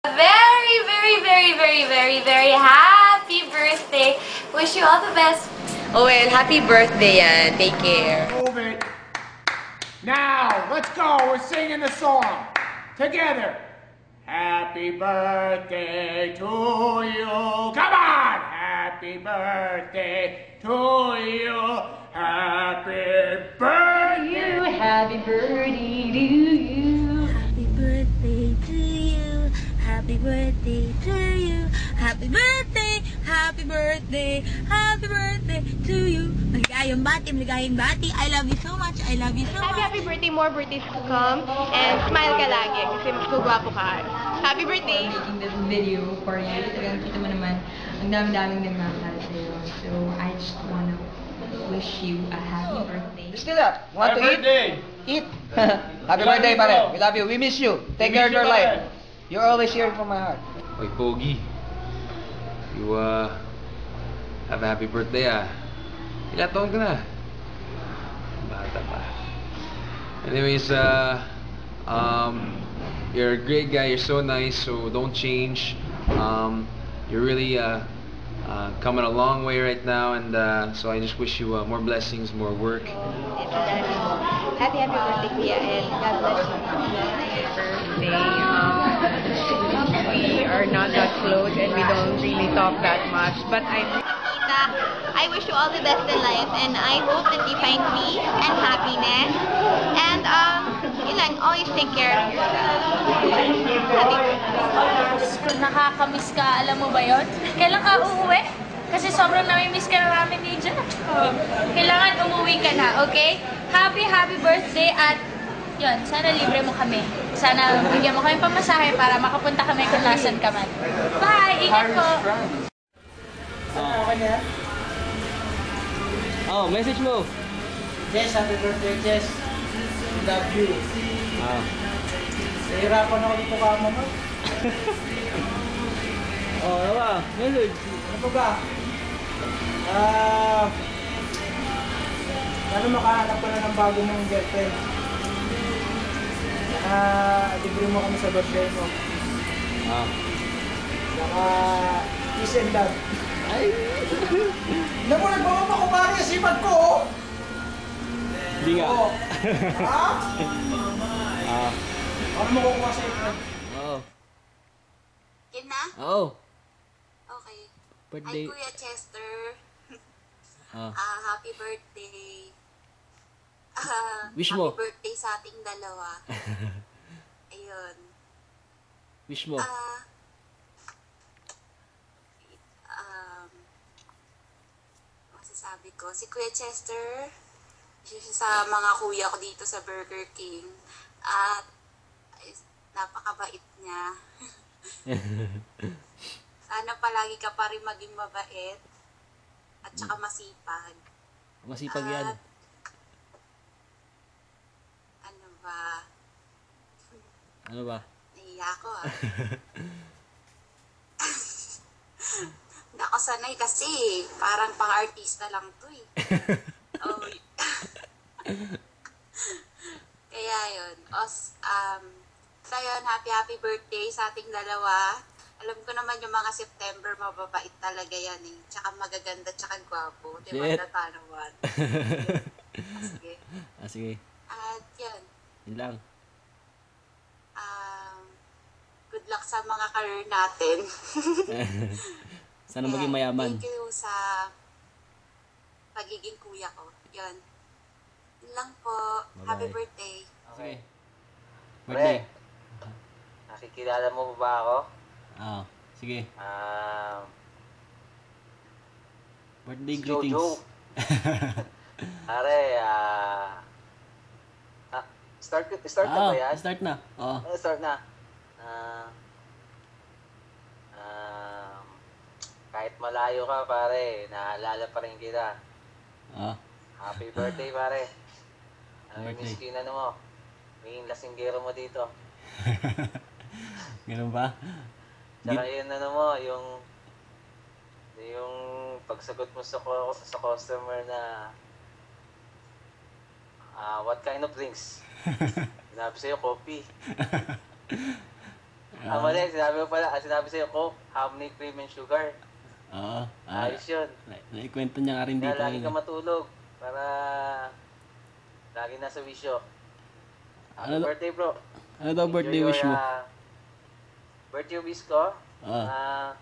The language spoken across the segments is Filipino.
Very, very, very, very, very, very happy birthday. Wish you all the best. Oh, well, happy birthday yan. Take care. Move it. Now, let's go. We're singing the song together. Happy birthday to you. Come on. Happy birthday to you. Happy birthday. Happy birthday to you. Happy birthday to you. Happy birthday to you. Happy birthday, happy birthday, happy birthday to you. Maligayang bati. I love you so much. I love you so much. Happy birthday, more birthdays to come. And smile ka lagi kasi mas gugwapo ka. Happy birthday! Making this video for you. Talagang kita mo naman, ang dami-daming nagmamahal sa'yo. So, I just wanna wish you a happy birthday. Still up. Want to eat? birthday. Eat. Happy birthday, pare. We love you. We miss you. Take care of your life. You're always here for my heart. Oy, Pogi. You, have a happy birthday, Ilang taon ka na? Bata pa. Anyways, you're a great guy. You're so nice, so don't change. You're really, coming a long way right now, and so I just wish you more blessings, more work. Happy birthday, Kuya, and God bless you. Happy birthday. We are not that close and we don't really talk that much, but Tita, I wish you all the best in life and I hope that you find peace and happiness. And, yun lang, always take care of yourself. Happy birthday. Nakakamiss ka, alam mo ba yun? Kailan ka uuwi? Kasi sobrang nami-miss ka na namin ni Jan. Kailangan umuwi ka na, okay? Happy birthday at yun, sana libre mo kami. Sana bigyan mo kami pamasahe para makapunta kami kung nasan ka man. Bye! Ingat po! Oh, message mo. Jess, happy birthday, Jess. Love you. Nahirapan ako dito kamo mo. Oh, ano ba? Message. Ano ba? Sana makahanap ka na ng bago mong girlfriend. Libre mo kami sa birthday mo. Saka, peace and love. Ay. Alam mo, nagbawapa ko pare, sipag ko, oh! Hindi nga. Oo. Ha? Ano mo kukuha sa'yo, friend? Oo. Yun na? Oo. Okay. Birthday. Hi, Kuya Chester. Ah. Happy birthday. Wish mo. Happy birthday sa ating dalawa. Ayun. Wish mo. Masasabi ko, si Kuya Chester, isa siya sa mga kuya ko dito sa Burger King. At napakabait niya. Sana palagi ka pa rin maging mabait at saka masipag. Masipag yan. At ano ba? Ano ba? Nahiya ako Hindi ako sanay kasi parang pang-artista lang to eh. Oh. Kaya yun. So yun, happy birthday sa ating dalawa. Alam ko naman yung mga September, mababait talaga yan eh. Tsaka magaganda, tsaka gwapo. Di ba Shit. natanawan? Sige. Sige. At yun. Yun lang. Good luck sa mga career natin. Sana maging mayaman. Thank you sa pagiging kuya ko. Yun. Yun lang po. Bye-bye. Happy birthday. Okay. Birthday. Nakikilala mo ba ako? Sige. Birthday Si greetings. Jojo. Pare, start na ba yan? Start na. Oo. Start na. Kahit malayo ka, pare, naalala pa rin kita. Happy birthday, pare. Miss ko yung ano mo. May lasinggero mo dito. Ganun ba? Tsaka yun ano mo, yung pagsagot mo sa customer na what kind of drinks? Sinabi sa'yo, coffee. Mali, sinabi sa'yo, Coke, honey, cream, and sugar. Oo. Ayos yun. Naikwento niya nga rin Kaya dito. lagi ka matulog para lagi nasa wisyo. Happy Ano- birthday, bro. Ano daw birthday Enjoy wish your, mo? birthday wish ko? Ah.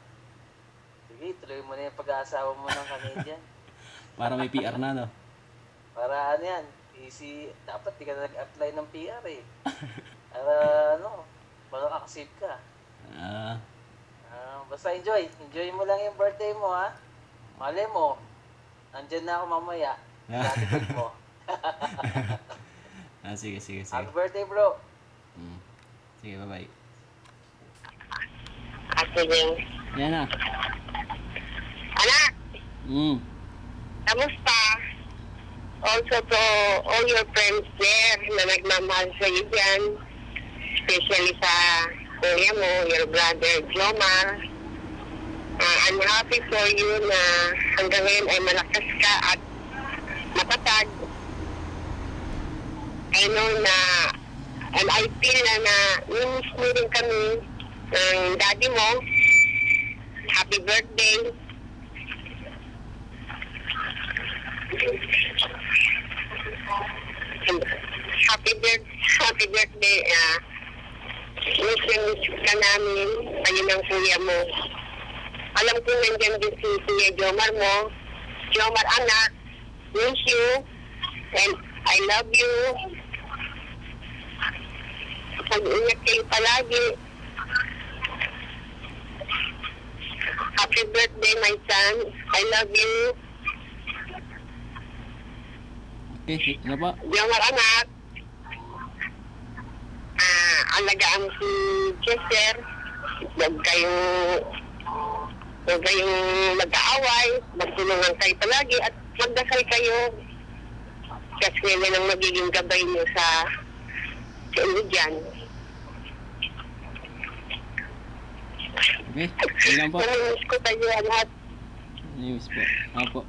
Sige, tuloy mo na yung pag-aasawa mo ng Canadian. Para may PR na, no? Para ano yan, easy. Dapat di ka na nag-apply ng PR eh. Para ano, makakasave ka. Ah. Basta enjoy. Enjoy mo lang yung birthday mo, ha? Malay mo, nandyan na ako mamaya. Latipid mo. Sige. Happy birthday, bro. Sige, bye-bye. Ate Jing. Yan na. Anak, kamusta? Also to all your friends there na nagmamahal sa iyo dyan. Especially sa kuya mo, your brother Jomar. I'm happy for you na hanggang ngayon ay malakas ka at matatag. I know na, and I feel na miss mo rin kami ng daddy mo. Happy birthday. Happy birthday. Miss ka namin, kayo ng kuya mo. Alam ko nandiyan din si Kuya Jomar mo. Jomar anak, miss you, and I love you. Pag-ingat kayo palagi. Happy birthday, my son. I love you. Okay, ano pa? Jomar anak. Alagaan si Chester. Huwag kayong mag-aaway. Magtulungan kayo palagi at magdasal kayo. Kasi yan ang magiging gabay niyo sa inyo dyan. Okay, yun lang po. Namiss ko tayo, anak. News po. Apo.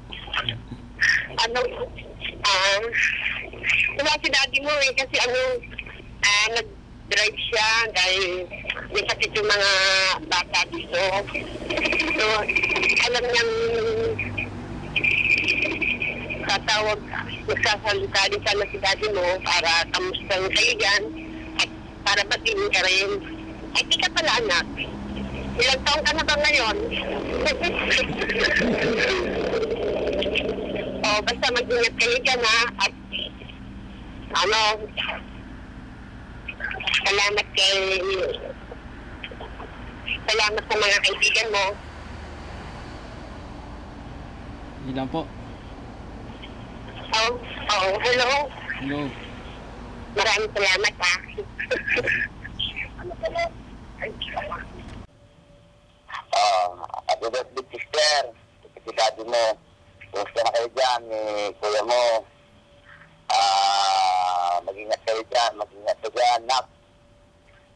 Wala si daddy mo eh, kasi nag-drive siya dahil may sakit yung mga bata dito. So, alam niyang magsasalita din sana si daddy mo para kamustahin kayo dyan at para batiin ka rin. Ay, di ka pala anak. Ilang taon ka na ba ngayon? Basta mag-ingat kayo dyan ha. At salamat sa mga kaibigan mo. Yun lang po. Hello. Hello. Maraming salamat ha. Happy birthday, sister. Si daddy mo. Kumusta na kayo dyan, kuya mo. Mag-ingat kayo dyan, nak.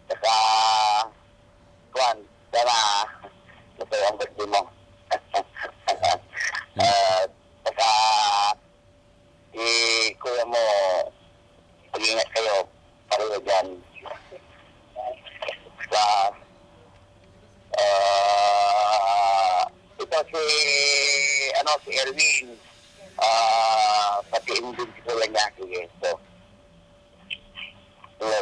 Saka, sana, ito ang birthday mo. Saka, kuya mo, mag-ingat kayo, pareho dyan. Saka, ito si Erwin, patiin din si kuya niya. Sige, so. Hello.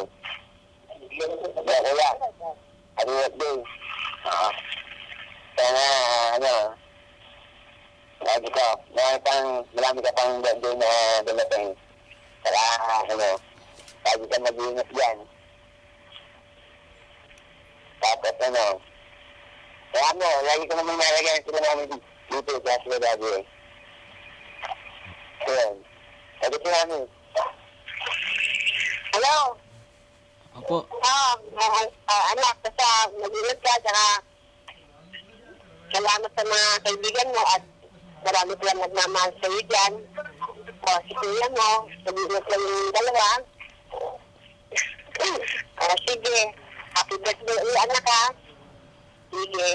Kuya, happy birthday. Sana, marami ka pang birthday na dumating. Saka, lagi ka mag-iingat dyan. Tapos, kaya mo, lagi ko namang nalagyan sila namin dito sa sila dati eh. Ayan. Sabi ko namin. Hello. Opo. Anak, basta mag-ingat ka. Saka, salamat sa mga kaibigan mo at marami silang nagmamahal sa iyo dyan. Si kuya mo, mag-ingat lang yung dalawa. Sige, happy birthday, anak ha. Sige.